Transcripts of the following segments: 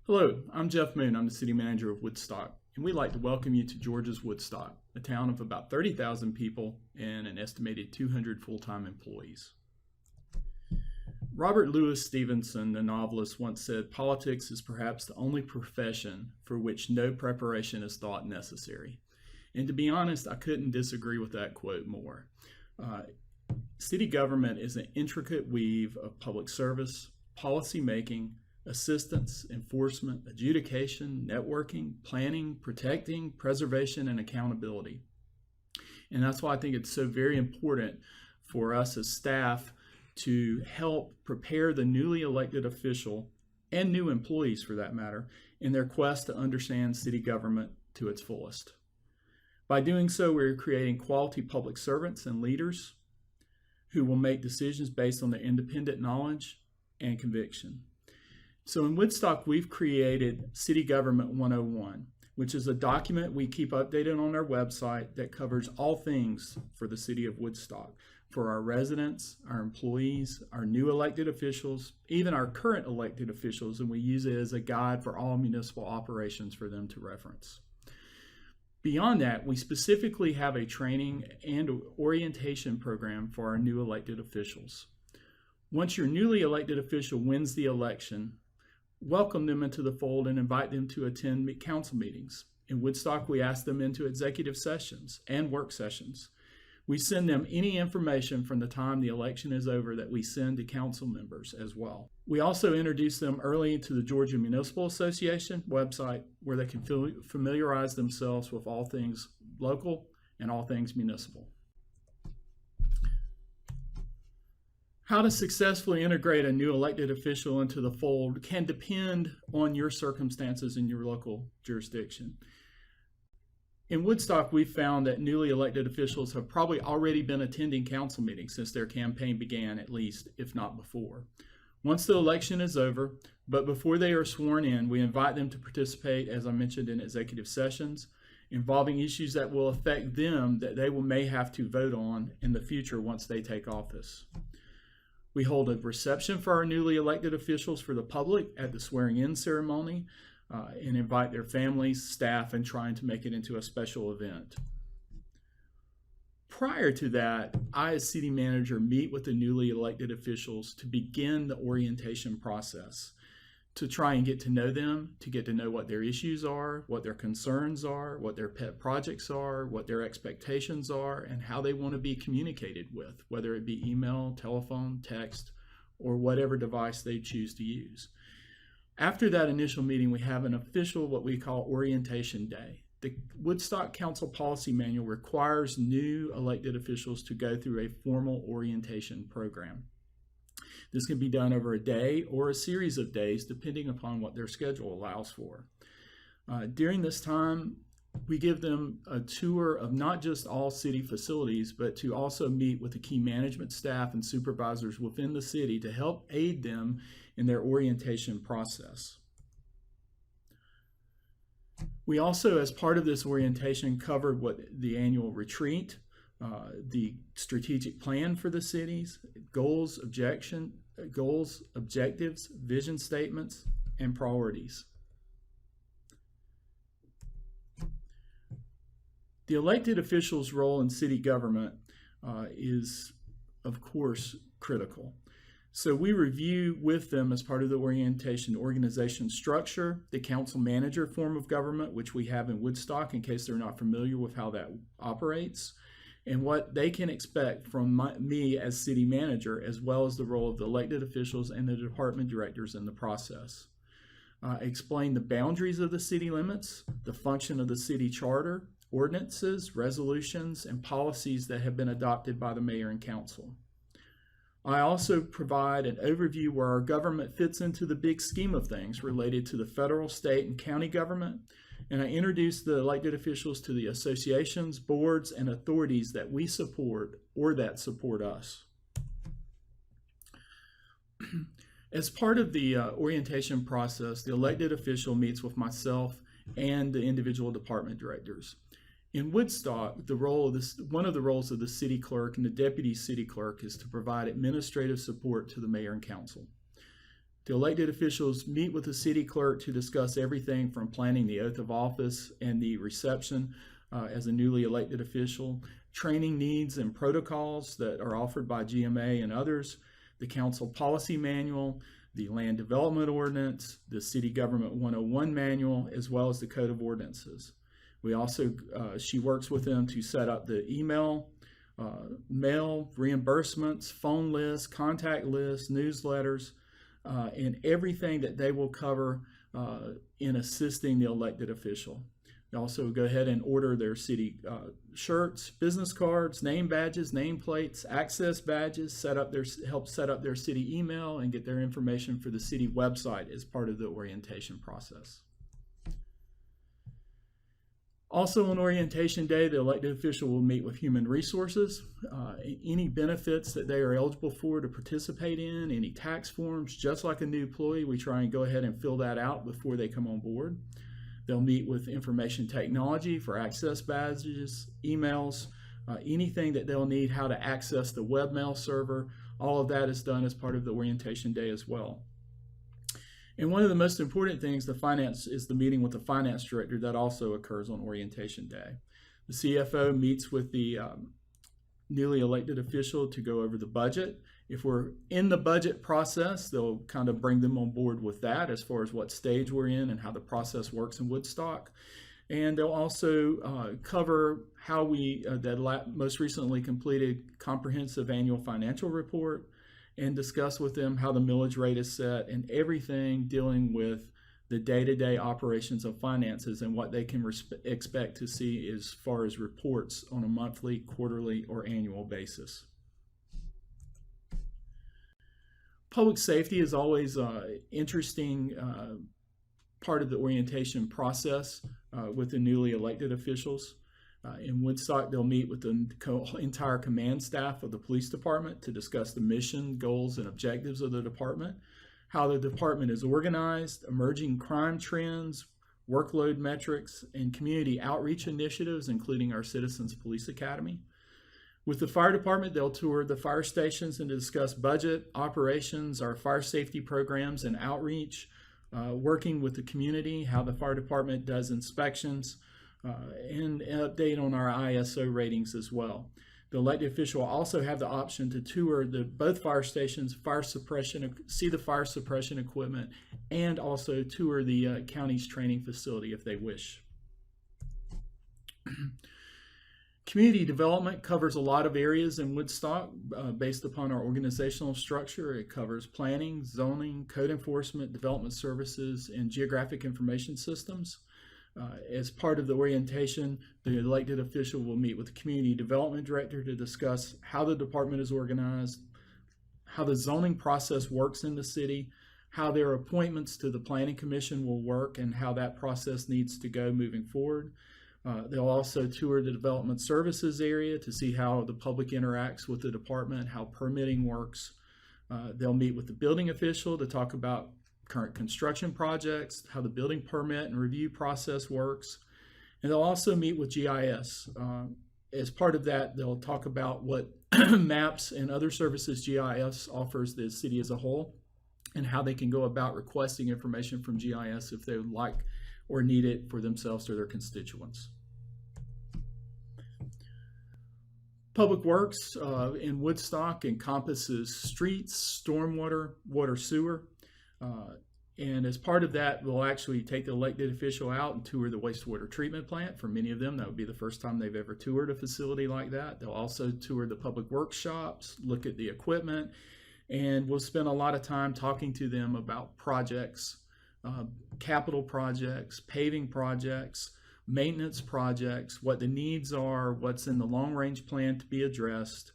Hello, I'm Jeff Moon. I'm the City Manager of Woodstock, and we'd like to welcome you to Georgia's Woodstock, a town of about 30,000 people and an estimated 200 full-time employees. Robert Louis Stevenson, the novelist, once said, "Politics is perhaps the only profession for which no preparation is thought necessary." And to be honest, I couldn't disagree with that quote more. City government is an intricate weave of public service, policy making, assistance, enforcement, adjudication, networking, planning, protecting, preservation, and accountability. And that's why I think it's so very important for us as staff to help prepare the newly elected official and new employees for that matter in their quest to understand city government to its fullest. By doing so, we're creating quality public servants and leaders who will make decisions based on their independent knowledge and conviction. So in Woodstock, we've created City Government 101, which is a document we keep updated on our website that covers all things for the city of Woodstock, for our residents, our employees, our new elected officials, even our current elected officials, and we use it as a guide for all municipal operations for them to reference. Beyond that, we specifically have a training and orientation program for our new elected officials. Once your newly elected official wins the election, welcome them into the fold and invite them to attend council meetings. In Woodstock, we ask them into executive sessions and work sessions. We send them any information from the time the election is over that we send to council members as well. We also introduce them early to the Georgia Municipal Association website where they can familiarize themselves with all things local and all things municipal. How to successfully integrate a new elected official into the fold can depend on your circumstances in your local jurisdiction. In Woodstock, we've found that newly elected officials have probably already been attending council meetings since their campaign began, at least, if not before. Once the election is over, but before they are sworn in, we invite them to participate, as I mentioned, in executive sessions involving issues that will affect them that they may have to vote on in the future once they take office. We hold a reception for our newly elected officials for the public at the swearing-in ceremony and invite their families, staff, and trying to make it into a special event. Prior to that, I, as city manager, meet with the newly elected officials to begin the orientation process, to try and get to know them, to get to know what their issues are, what their concerns are, what their pet projects are, what their expectations are, and how they want to be communicated with, whether it be email, telephone, text, or whatever device they choose to use. After that initial meeting, we have an official, what we call orientation day. The Woodstock Council Policy Manual requires new elected officials to go through a formal orientation program. This can be done over a day or a series of days, depending upon what their schedule allows for. During this time, we give them a tour of not just all city facilities, but to also meet with the key management staff and supervisors within the city to help aid them in their orientation process. We also, as part of this orientation, covered what the annual retreat, the strategic plan for the cities, goals, objectives, vision statements, and priorities. The elected officials' role in city government is, of course, critical. So we review with them as part of the orientation organization structure, the council manager form of government, which we have in Woodstock in case they're not familiar with how that operates, and what they can expect from me as city manager, as well as the role of the elected officials and the department directors in the process. Explain the boundaries of the city limits, the function of the city charter, ordinances, resolutions, and policies that have been adopted by the mayor and council. I also provide an overview where our government fits into the big scheme of things related to the federal, state, and county government, and I introduce the elected officials to the associations, boards, and authorities that we support or that support us. As part of the orientation process, the elected official meets with myself and the individual department directors. In Woodstock, one of the roles of the city clerk and the deputy city clerk is to provide administrative support to the mayor and council. The elected officials meet with the city clerk to discuss everything from planning the oath of office and the reception as a newly elected official, training needs and protocols that are offered by GMA and others, the council policy manual, the land development ordinance, the city government 101 manual, as well as the code of ordinances. We also, she works with them to set up the email, mail, reimbursements, phone lists, contact lists, newsletters, and everything that they will cover in assisting the elected official. They also go ahead and order their city shirts, business cards, name badges, name plates, access badges, help set up their city email, and get their information for the city website as part of the orientation process. Also on orientation day, the elected official will meet with human resources. Any benefits that they are eligible for to participate in, any tax forms, just like a new employee, we try and go ahead and fill that out before they come on board. They'll meet with information technology for access badges, emails, anything that they'll need, how to access the webmail server. All of that is done as part of the orientation day as well. And one of the most important things, is the meeting with the finance director that also occurs on orientation day. The CFO meets with the newly elected official to go over the budget. If we're in the budget process, they'll kind of bring them on board with that as far as what stage we're in and how the process works in Woodstock. And they'll also cover how that most recently completed comprehensive annual financial report, and discuss with them how the millage rate is set and everything dealing with the day-to-day operations of finances and what they can expect to see as far as reports on a monthly, quarterly, or annual basis. Public safety is always an interesting part of the orientation process with the newly elected officials. In Woodstock, they'll meet with the entire command staff of the police department to discuss the mission, goals, and objectives of the department, how the department is organized, emerging crime trends, workload metrics, and community outreach initiatives, including our Citizens Police Academy. With the fire department, they'll tour the fire stations and discuss budget, operations, our fire safety programs, and outreach, working with the community, how the fire department does inspections, and an update on our ISO ratings as well. The elected official will also have the option to tour both fire stations, see the fire suppression equipment, and also tour the county's training facility if they wish. Community development covers a lot of areas in Woodstock based upon our organizational structure. It covers planning, zoning, code enforcement, development services, and geographic information systems. As part of the orientation, the elected official will meet with the community development director to discuss how the department is organized, how the zoning process works in the city, how their appointments to the planning commission will work, and how that process needs to go moving forward. They'll also tour the development services area to see how the public interacts with the department, how permitting works. They'll meet with the building official to talk about current construction projects, how the building permit and review process works. And they'll also meet with GIS. As part of that, they'll talk about what maps and other services GIS offers the city as a whole, and how they can go about requesting information from GIS if they would like or need it for themselves or their constituents. Public Works in Woodstock encompasses streets, stormwater, water, sewer. And as part of that, we'll actually take the elected official out and tour the wastewater treatment plant. For many of them, that would be the first time they've ever toured a facility like that. They'll also tour the public workshops, look at the equipment, and we'll spend a lot of time talking to them about projects, capital projects, paving projects, maintenance projects, what the needs are, what's in the long-range plan to be addressed.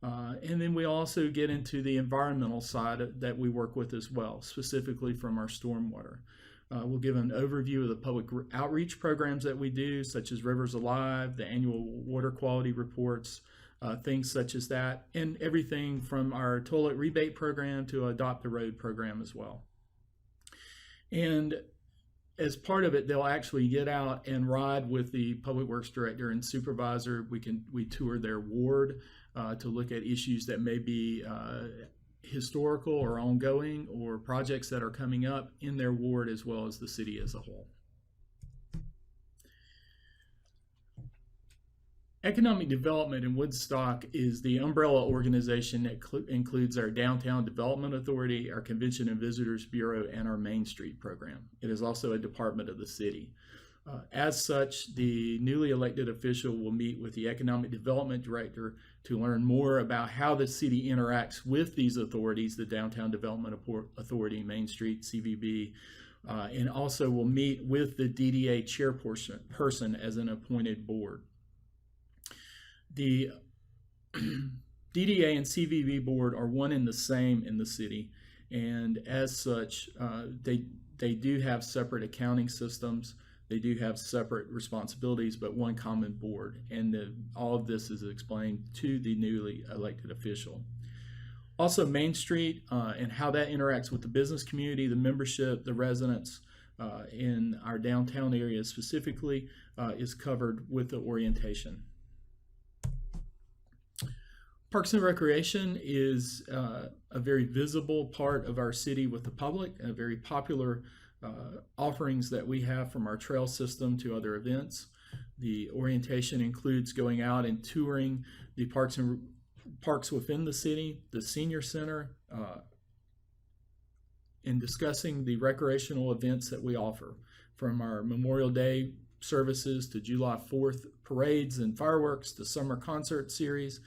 And then we also get into the environmental side that we work with as well, specifically from our stormwater. We'll give an overview of the public outreach programs that we do, such as Rivers Alive, the annual water quality reports, things such as that, and everything from our toilet rebate program to Adopt a Road program as well. And as part of it, they'll actually get out and ride with the public works director and supervisor. We tour their ward to look at issues that may be historical or ongoing or projects that are coming up in their ward as well as the city as a whole. Economic Development in Woodstock is the umbrella organization that includes our Downtown Development Authority, our Convention and Visitors Bureau, and our Main Street program. It is also a department of the city. As such, the newly elected official will meet with the Economic Development Director to learn more about how the city interacts with these authorities, the Downtown Development Authority, Main Street, CVB, and also will meet with the DDA chairperson as an appointed board. The DDA and CVB board are one and the same in the city, and as such, they do have separate accounting systems. They do have separate responsibilities, but one common board, and all of this is explained to the newly elected official. Also, Main Street and how that interacts with the business community, the membership, the residents in our downtown area specifically is covered with the orientation. Parks and Recreation is a very visible part of our city with the public, and a very popular offerings that we have from our trail system to other events. The orientation includes going out and touring the parks within the city, the senior center, and discussing the recreational events that we offer, from our Memorial Day services to July 4th parades and fireworks to summer concert series.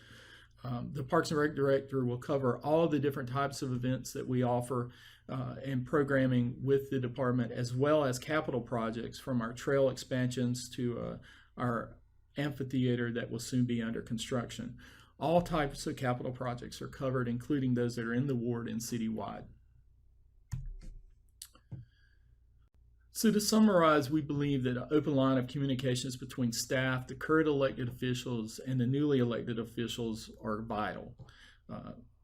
The Parks and Rec Director will cover all of the different types of events that we offer and programming with the department, as well as capital projects from our trail expansions to our amphitheater that will soon be under construction. All types of capital projects are covered, including those that are in the ward and citywide. So to summarize, we believe that an open line of communications between staff, the current elected officials, and the newly elected officials are vital.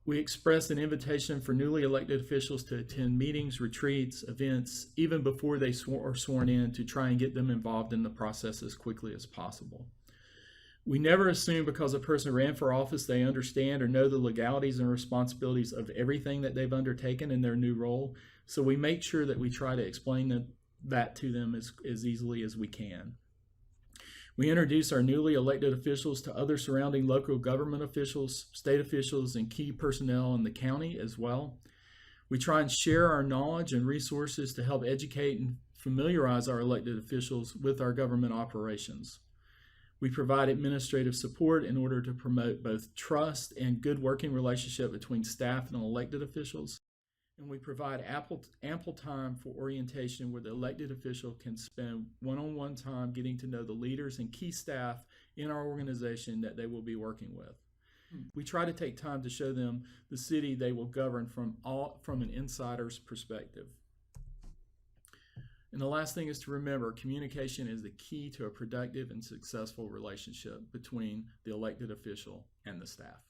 We expressed an invitation for newly elected officials to attend meetings, retreats, events, even before they are sworn in, to try and get them involved in the process as quickly as possible. We never assume because a person ran for office they understand or know the legalities and responsibilities of everything that they've undertaken in their new role. So we make sure that we try to explain that to them as easily as we can. We introduce our newly elected officials to other surrounding local government officials, state officials, and key personnel in the county as well. We try and share our knowledge and resources to help educate and familiarize our elected officials with our government operations. We provide administrative support in order to promote both trust and good working relationship between staff and elected officials. And we provide ample time for orientation where the elected official can spend one-on-one time getting to know the leaders and key staff in our organization that they will be working with. We try to take time to show them the city they will govern from an insider's perspective. And the last thing is to remember, communication is the key to a productive and successful relationship between the elected official and the staff.